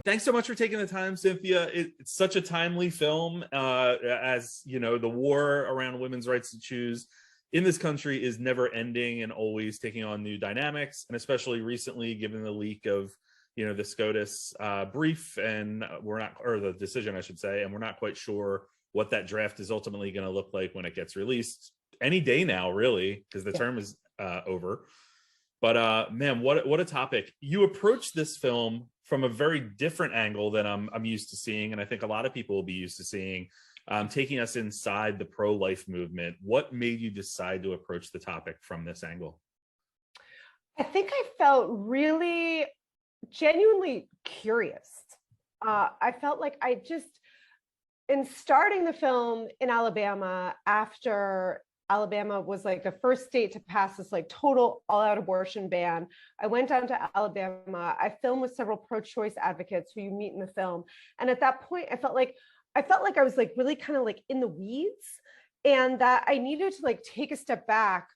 Thanks so much for taking the time, Cynthia. It's such a timely film, as you know, the war around women's rights to choose in this country is never ending and always taking on new dynamics, and especially recently, given the leak of, you know, the SCOTUS brief, and the decision, I should say, and we're not quite sure what that draft is ultimately going to look like when it gets released any day now, really, because the term is over. But man, what a topic. You approach this film from a very different angle than I'm used to seeing, and I think a lot of people will be used to seeing, taking us inside the pro-life movement. What made you decide to approach the topic from this angle? I think I felt really genuinely curious. I felt like in starting the film in Alabama, after Alabama was like the first state to pass this like total all-out abortion ban, I went down to Alabama. I filmed with several pro-choice advocates who you meet in the film. And at that point, I felt like I was like really kind of like in the weeds, and that I needed to like take a step back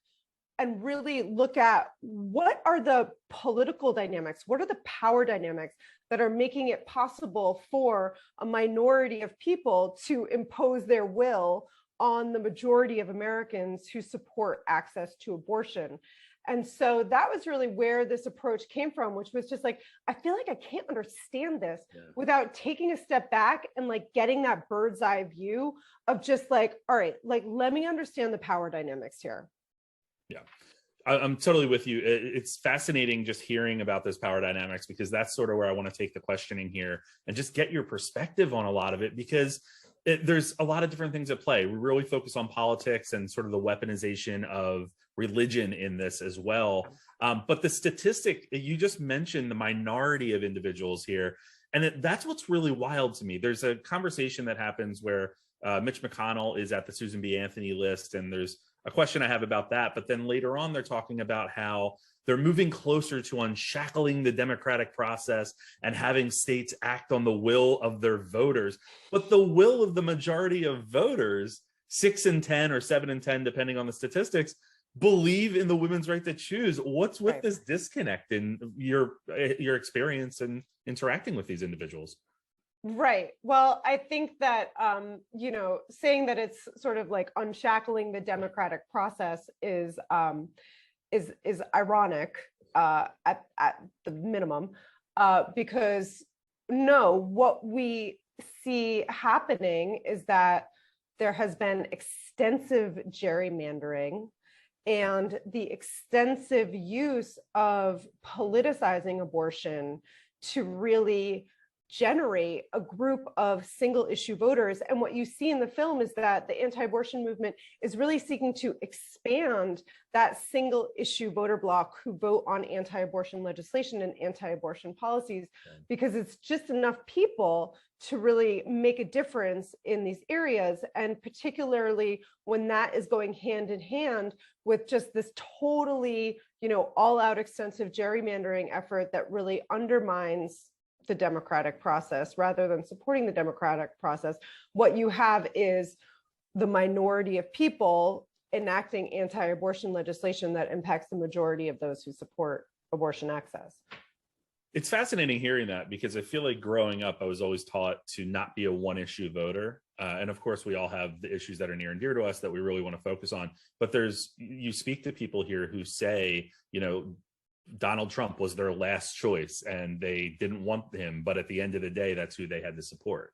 and really look at what are the political dynamics, what are the power dynamics that are making it possible for a minority of people to impose their will on the majority of Americans who support access to abortion. And so that was really where this approach came from, which was just like, I feel like I can't understand this without taking a step back and like getting that bird's eye view of just like, all right, like, let me understand the power dynamics here. Yeah, I'm totally with you. It's fascinating just hearing about those power dynamics, because that's sort of where I want to take the questioning here and just get your perspective on a lot of it, because there's a lot of different things at play. We really focus on politics and sort of the weaponization of religion in this as well. But the statistic, you just mentioned the minority of individuals here, and that's what's really wild to me. There's a conversation that happens where Mitch McConnell is at the Susan B. Anthony list, and there's a question I have about that. But then later on, they're talking about how they're moving closer to unshackling the democratic process and having states act on the will of their voters. But the will of the majority of voters, 6 in 10 or 7 in 10, depending on the statistics, believe in the women's right to choose. What's with this disconnect in your experience and interacting with these individuals? Right. Well, I think that, you know, saying that it's sort of like unshackling the democratic process is ironic at the minimum, because no, what we see happening is that there has been extensive gerrymandering and the extensive use of politicizing abortion to really generate a group of single issue voters. And what you see in the film is that the anti-abortion movement is really seeking to expand that single issue voter bloc who vote on anti-abortion legislation and anti-abortion policies, because it's just enough people to really make a difference in these areas. And particularly when that is going hand in hand with just this totally, you know, all out extensive gerrymandering effort that really undermines the democratic process rather than supporting the democratic process. What you have is the minority of people enacting anti-abortion legislation that impacts the majority of those who support abortion access. It's fascinating hearing that, because I feel like growing up, I was always taught to not be a one-issue voter. And of course, we all have the issues that are near and dear to us that we really want to focus on. But you speak to people here who say, you know, Donald Trump was their last choice and they didn't want him, but at the end of the day, that's who they had to support.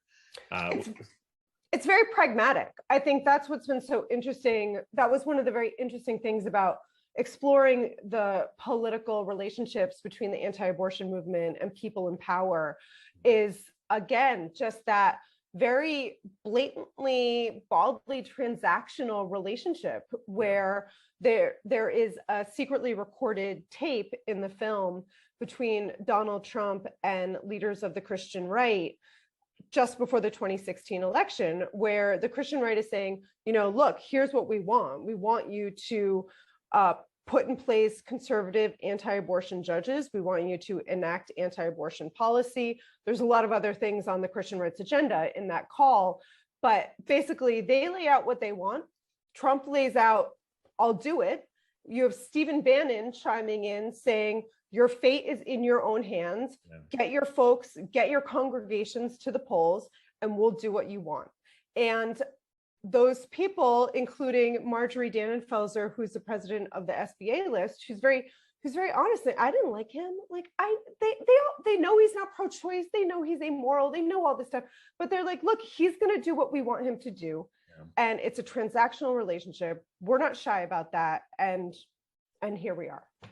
It's very pragmatic. I think that's what's been so interesting. That was one of the very interesting things about exploring the political relationships between the anti-abortion movement and people in power, is again, just that very blatantly, baldly transactional relationship where there is a secretly recorded tape in the film between Donald Trump and leaders of the Christian right just before the 2016 election, where the Christian right is saying, you know, look, here's what we want. We want you to put in place conservative anti-abortion judges. We want you to enact anti-abortion policy. There's a lot of other things on the Christian right's agenda in that call, but basically they lay out what they want. Trump lays out, I'll do it. you have Stephen Bannon chiming in saying, your fate is in your own hands. Yeah. Get your folks, get your congregations to the polls, and we'll do what you want. And those people, including Marjorie Dannenfelser, who's the president of the SBA list, who's very honest. I didn't like him. Like they know he's not pro-choice. They know he's amoral. They know all this stuff, but they're like, look, he's going to do what we want him to do. Yeah. And it's a transactional relationship. We're not shy about that. And here we are. I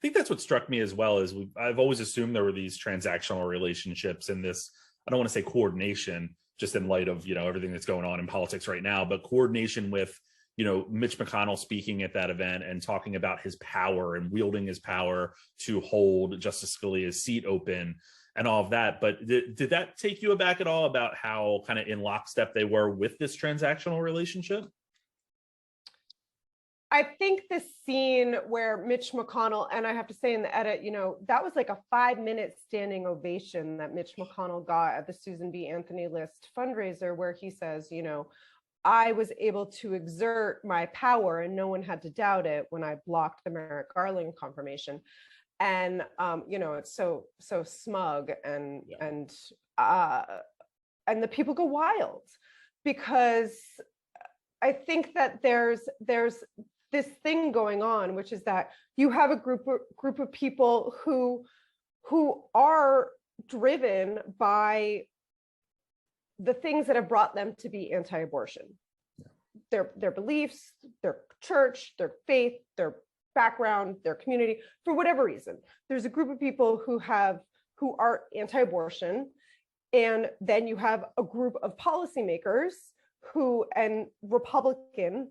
think that's what struck me as well, is I've always assumed there were these transactional relationships and this, I don't want to say coordination, just in light of, everything that's going on in politics right now, but coordination with, Mitch McConnell speaking at that event and talking about his power and wielding his power to hold Justice Scalia's seat open and all of that. But did that take you aback at all about how kind of in lockstep they were with this transactional relationship? I think the scene where Mitch McConnell, and I have to say in the edit, that was like a 5-minute standing ovation that Mitch McConnell got at the Susan B. Anthony List fundraiser, where he says, I was able to exert my power and no one had to doubt it when I blocked the Merrick Garland confirmation. And, it's so smug and the people go wild, because I think that there's this thing going on, which is that you have a group of people who are driven by the things that have brought them to be anti-abortion. Yeah. Their beliefs, their church, their faith, their background, their community, for whatever reason. There's a group of people who are anti-abortion, and then you have a group of policymakers and Republican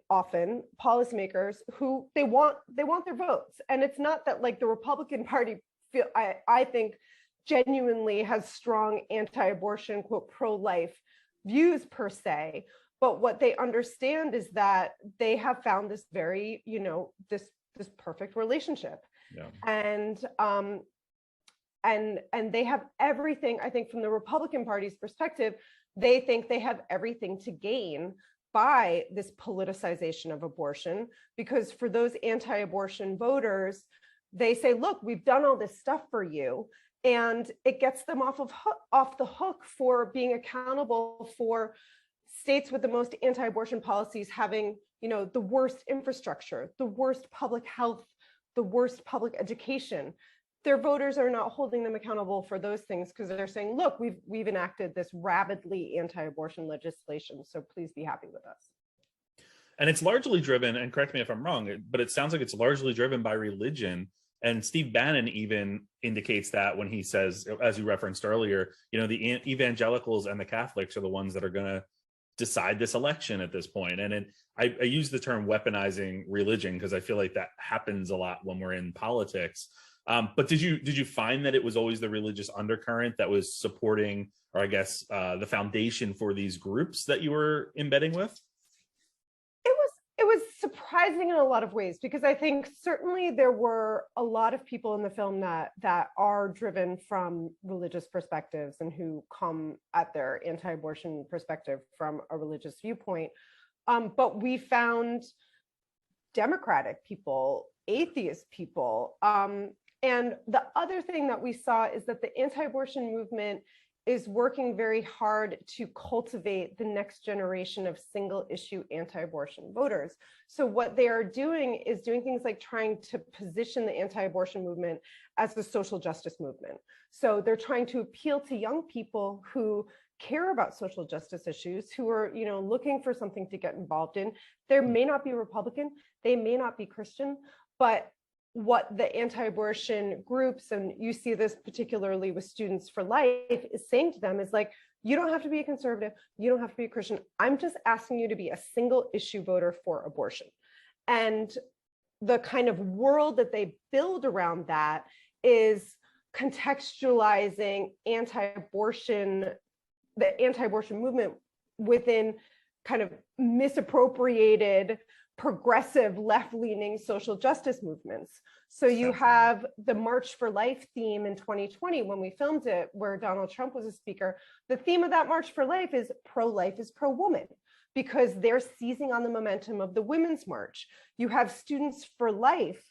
often policymakers who they want their votes. And it's not that like the Republican Party I think genuinely has strong anti-abortion, quote, pro-life views per se, but what they understand is that they have found this very, this perfect relationship. Yeah. And they have everything. I think from the Republican Party's perspective, they think they have everything to gain by this politicization of abortion, because for those anti-abortion voters, they say, look, we've done all this stuff for you, and it gets them off the hook for being accountable for states with the most anti-abortion policies having, the worst infrastructure, the worst public health, the worst public education. Their voters are not holding them accountable for those things, because they're saying, look, we've enacted this rabidly anti-abortion legislation, so please be happy with us. And it's largely driven, and correct me if I'm wrong, but it sounds like it's largely driven by religion. And Steve Bannon even indicates that when he says, as you referenced earlier, the evangelicals and the Catholics are the ones that are going to decide this election at this point. And I use the term weaponizing religion because I feel like that happens a lot when we're in politics. But did you find that it was always the religious undercurrent that was supporting, or I guess the foundation for these groups that you were embedding with? It was surprising in a lot of ways, because I think certainly there were a lot of people in the film that are driven from religious perspectives and who come at their anti-abortion perspective from a religious viewpoint. But we found Democratic people, atheist people, and the other thing that we saw is that the anti-abortion movement is working very hard to cultivate the next generation of single issue anti-abortion voters. So what they are doing is doing things like trying to position the anti-abortion movement as a social justice movement. So they're trying to appeal to young people who care about social justice issues, who are, looking for something to get involved in. They may not be Republican, they may not be Christian, but what the anti-abortion groups, and you see this particularly with Students for Life, is saying to them is like, you don't have to be a conservative, you don't have to be a Christian. I'm just asking you to be a single issue voter for abortion. And the kind of world that they build around that is contextualizing the anti-abortion movement within kind of misappropriated progressive left-leaning social justice movements. So you have the March for Life theme in 2020 when we filmed it, where Donald Trump was a speaker. The theme of that March for Life is pro-life is pro-woman, because they're seizing on the momentum of the Women's March. You have Students for Life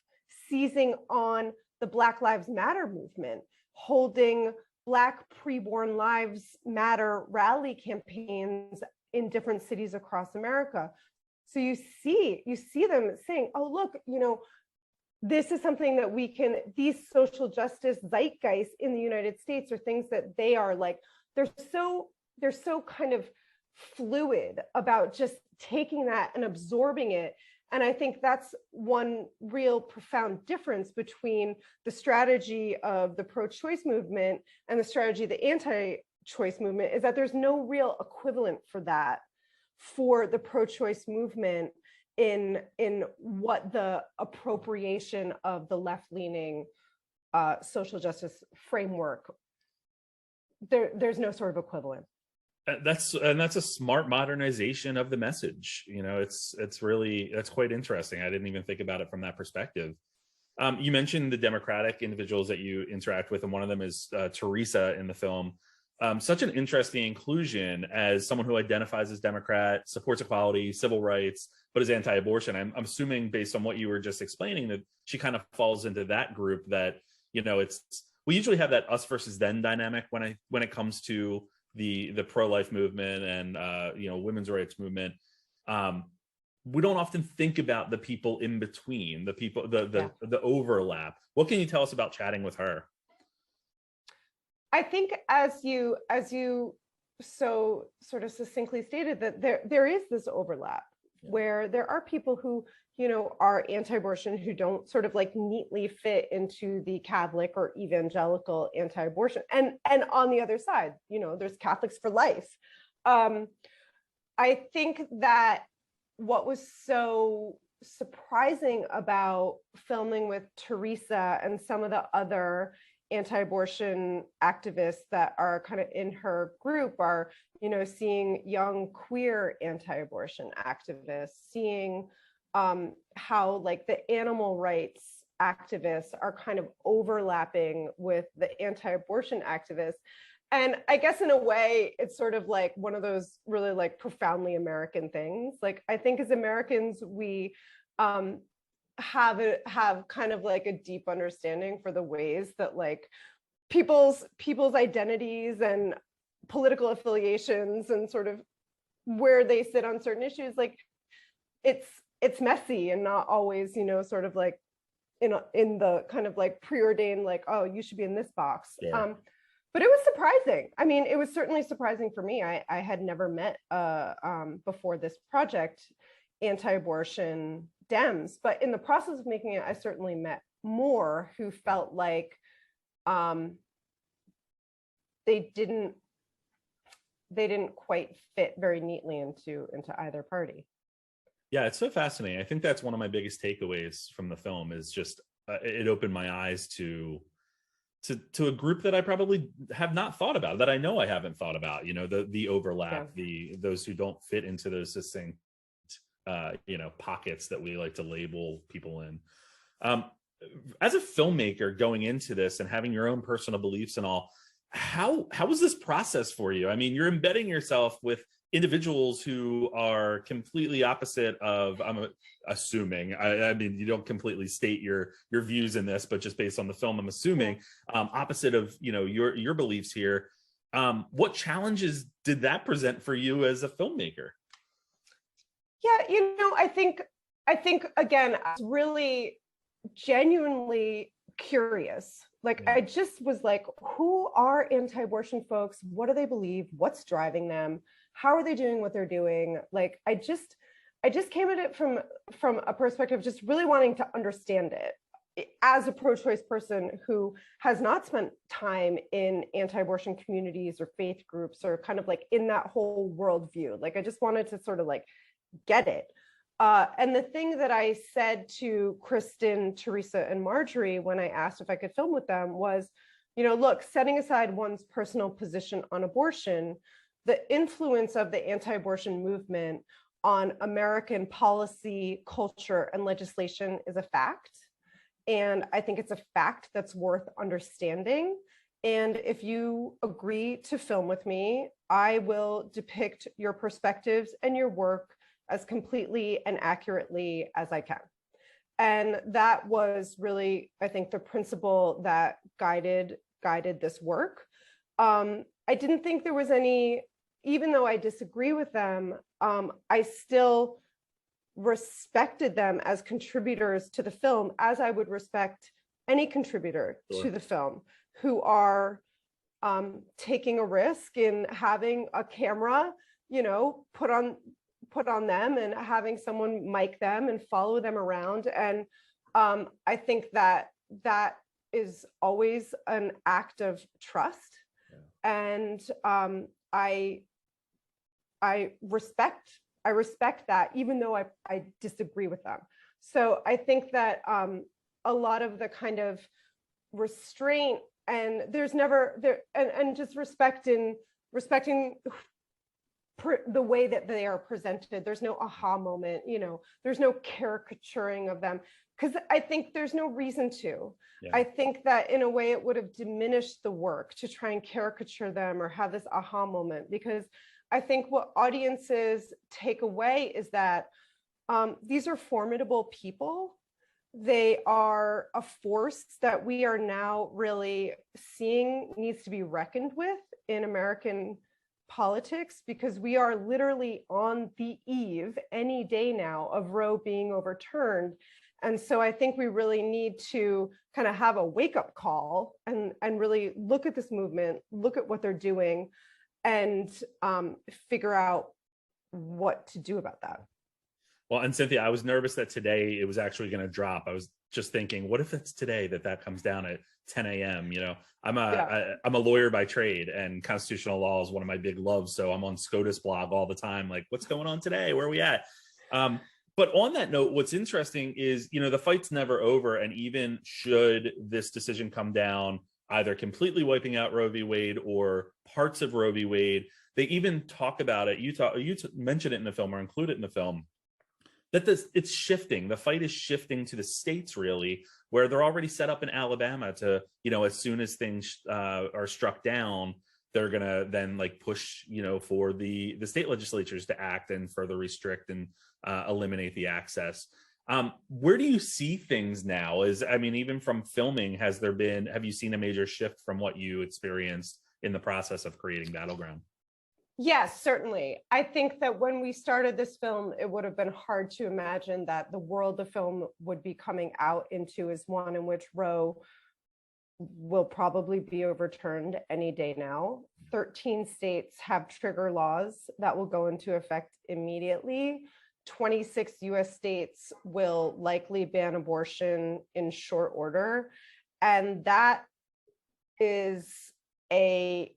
seizing on the Black Lives Matter movement, holding Black Preborn Lives Matter rally campaigns in different cities across America. So you see them saying, oh, look, this is something that we can, these social justice zeitgeists in the United States are things that they are like, they're so kind of fluid about just taking that and absorbing it. And I think that's one real profound difference between the strategy of the pro-choice movement and the strategy of the anti-choice movement, is that there's no real equivalent for that for the pro-choice movement in what the appropriation of the left-leaning social justice framework. There's no sort of equivalent. That's a smart modernization of the message. It's quite interesting. I didn't even think about it from that perspective. You mentioned the Democratic individuals that you interact with, and one of them is Teresa in the film. Such an interesting inclusion as someone who identifies as Democrat, supports equality, civil rights, but is anti-abortion. I'm assuming, based on what you were just explaining, that she kind of falls into that group. That we usually have that us versus them dynamic when it comes to the pro-life movement and women's rights movement. We don't often think about the people in between, the overlap. What can you tell us about chatting with her? I think, as you so sort of succinctly stated, that there is this overlap where there are people who are anti-abortion who don't sort of like neatly fit into the Catholic or evangelical anti-abortion, and on the other side, there's Catholics for life. I think that what was so surprising about filming with Teresa and some of the other anti-abortion activists that are kind of in her group are, seeing young queer anti-abortion activists, seeing how like the animal rights activists are kind of overlapping with the anti-abortion activists. And I guess in a way, it's sort of like one of those really like profoundly American things. Like, I think as Americans, we have kind of like a deep understanding for the ways that like people's identities and political affiliations and sort of where they sit on certain issues, like it's messy and not always, sort of like in the kind of like preordained, like, oh, you should be in this box. Yeah. But it was surprising. I mean, it was certainly surprising for me. I had never met before this project anti-abortion Dems, but in the process of making it, I certainly met more who felt like they didn't quite fit very neatly into either party. Yeah, it's so fascinating. I think that's one of my biggest takeaways from the film, is just it opened my eyes to a group that I probably have not thought about, that I know I haven't thought about, the overlap, yeah. Those who don't fit into those succinct pockets that we like to label people in. As a filmmaker going into this and having your own personal beliefs and all, how was this process for you? I mean, you're embedding yourself with individuals who are completely opposite of, I'm assuming, I mean, you don't completely state your views in this, but just based on the film, I'm assuming opposite of, your beliefs here. What challenges did that present for you as a filmmaker? Yeah, I think again, I was really genuinely curious. Like, I just was like, who are anti-abortion folks? What do they believe? What's driving them? How are they doing what they're doing? Like, I just came at it from a perspective of just really wanting to understand it. As a pro-choice person who has not spent time in anti-abortion communities or faith groups or kind of like in that whole worldview, like, I just wanted to sort of like get it. And the thing that I said to Kristen, Teresa, and Marjorie when I asked if I could film with them was, look, setting aside one's personal position on abortion, the influence of the anti-abortion movement on American policy, culture, and legislation is a fact. And I think it's a fact that's worth understanding. And if you agree to film with me, I will depict your perspectives and your work as completely and accurately as I can. And that was really, I think, the principle that guided this work. I didn't think there was any, even though I disagree with them, I still respected them as contributors to the film, as I would respect any contributor to the film, who are taking a risk in having a camera, put on them and having someone mic them and follow them around. And I think that is always an act of trust. And I respect that, even though I disagree with them. So I think that a lot of the kind of restraint, and there's never there, and just respecting the way that they are presented. There's no aha moment, there's no caricaturing of them, because I think there's no reason to. Yeah. I think that in a way it would have diminished the work to try and caricature them or have this aha moment, because I think what audiences take away is that these are formidable people. They are a force that we are now really seeing needs to be reckoned with in American politics, because we are literally on the eve any day now of Roe being overturned. And so I think we really need to kind of have a wake-up call and really look at this movement, look at what they're doing, and figure out what to do about that. Well, and Cynthia, I was nervous that today it was actually going to drop. I was just thinking, what if it's today that comes down at 10 a.m.? I'm a lawyer by trade, and constitutional law is one of my big loves. So I'm on SCOTUS blog all the time. Like, what's going on today? Where are we at? But on that note, what's interesting is, the fight's never over. And even should this decision come down, either completely wiping out Roe v. Wade or parts of Roe v. Wade, they even talk about it. You mentioned it in the film, or include it in the film, that it's shifting. The fight is shifting to the states, really, where they're already set up in Alabama to, as soon as things are struck down, they're going to then push, for the state legislatures to act and further restrict and eliminate the access. Where do you see things now? Even from filming, have you seen a major shift from what you experienced in the process of creating Battleground? Yes, certainly. I think that when we started this film, it would have been hard to imagine that the world the film would be coming out into is one in which Roe will probably be overturned any day now. 13 states have trigger laws that will go into effect immediately. 26 US states will likely ban abortion in short order. And that is a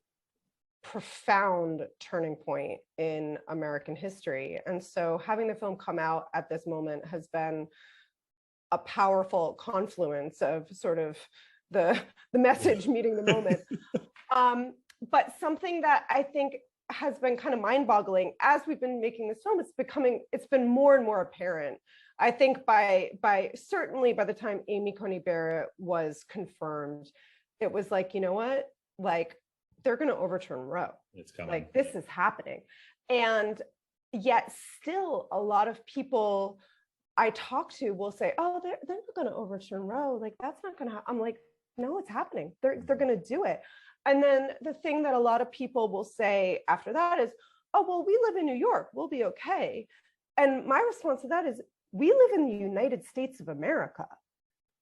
profound turning point in American history. And so having the film come out at this moment has been a powerful confluence of sort of the message meeting the moment. But something that I think has been kind of mind-boggling as we've been making this film, it's been more and more apparent. I think certainly by the time Amy Coney Barrett was confirmed, it was like, you know what, they're going to overturn Roe. It's coming. This is happening. And yet still a lot of people I talk to will say, oh, they're not going to overturn Roe. That's not going to happen. I'm like, no, it's happening. They're going to do it. And then the thing that a lot of people will say after that is, oh, well, we live in New York, we'll be okay. And my response to that is, we live in the United States of America.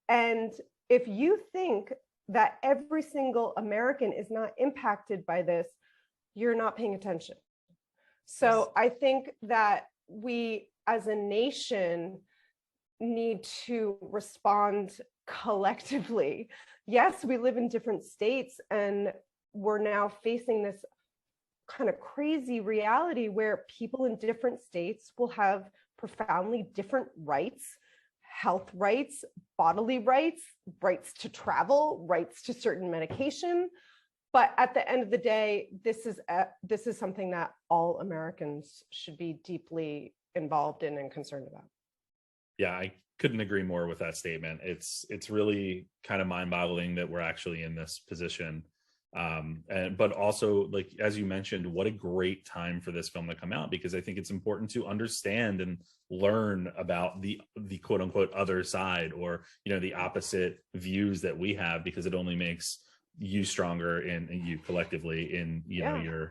And if you think that every single American is not impacted by this, you're not paying attention. So I think that we as a nation need to respond collectively. Yes, we live in different states, and we're now facing this kind of crazy reality where people in different states will have profoundly different rights, health rights, bodily rights, rights to travel, rights to certain medication. But at the end of the day, this is something that all Americans should be deeply involved in and concerned about. Yeah, I couldn't agree more with that statement. It's really kind of mind-boggling that we're actually in this position. But also, like, as you mentioned, what a great time for this film to come out, because I think it's important to understand and learn about the quote unquote other side, or, you know, the opposite views that we have, because it only makes you stronger and you collectively in, you know,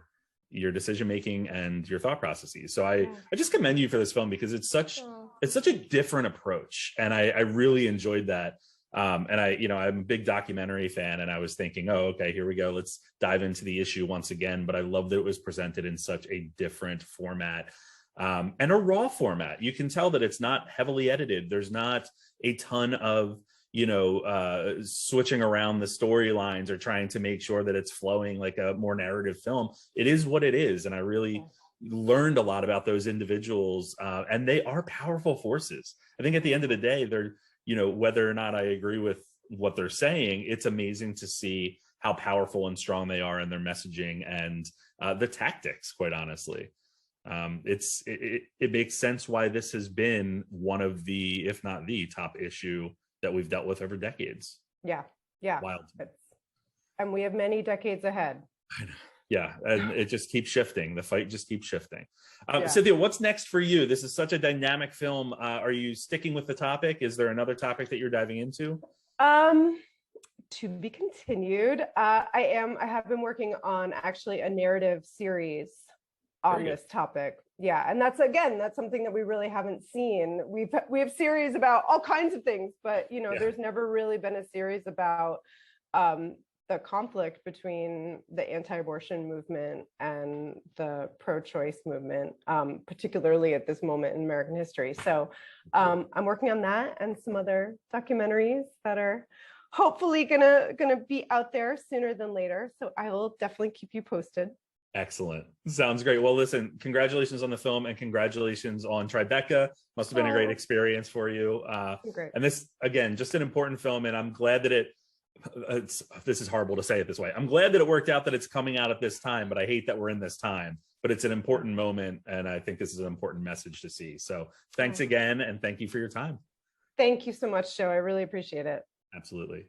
your decision making and your thought processes. So I just commend you for this film, because it's such a different approach, and I really enjoyed that. And I'm a big documentary fan, and I was thinking, oh, okay, here we go, let's dive into the issue once again. But I love that it was presented in such a different format, and a raw format. You can tell that it's not heavily edited. There's not a ton of switching around the storylines or trying to make sure that it's flowing like a more narrative film. It is what it is, and I really learned a lot about those individuals, and they are powerful forces. I think at the end of the day, they're, whether or not I agree with what they're saying, it's amazing to see how powerful and strong they are in their messaging and the tactics, quite honestly. It makes sense why this has been one of the, if not the top issue that we've dealt with over decades. Yeah. Wild. And we have many decades ahead. Yeah, and it just keeps shifting. The fight just keeps shifting. Cynthia, what's next for you? This is such a dynamic film. Are you sticking with the topic? Is there another topic that you're diving into? To be continued. I have been working on actually a narrative series on this topic. Yeah, and that's something that we really haven't seen. We have series about all kinds of things, but there's never really been a series about the conflict between the anti-abortion movement and the pro-choice movement, particularly at this moment in American history. So I'm working on that and some other documentaries that are hopefully gonna be out there sooner than later. So I will definitely keep you posted. Excellent. Sounds great. Well, listen, congratulations on the film, and congratulations on Tribeca. Must have been a great experience for you. Great. And this, again, just an important film, and I'm glad that this is horrible to say it this way. I'm glad that it worked out that it's coming out at this time, but I hate that we're in this time. But it's an important moment, and I think this is an important message to see. So thanks again, and thank you for your time. Thank you so much, Joe. I really appreciate it. Absolutely.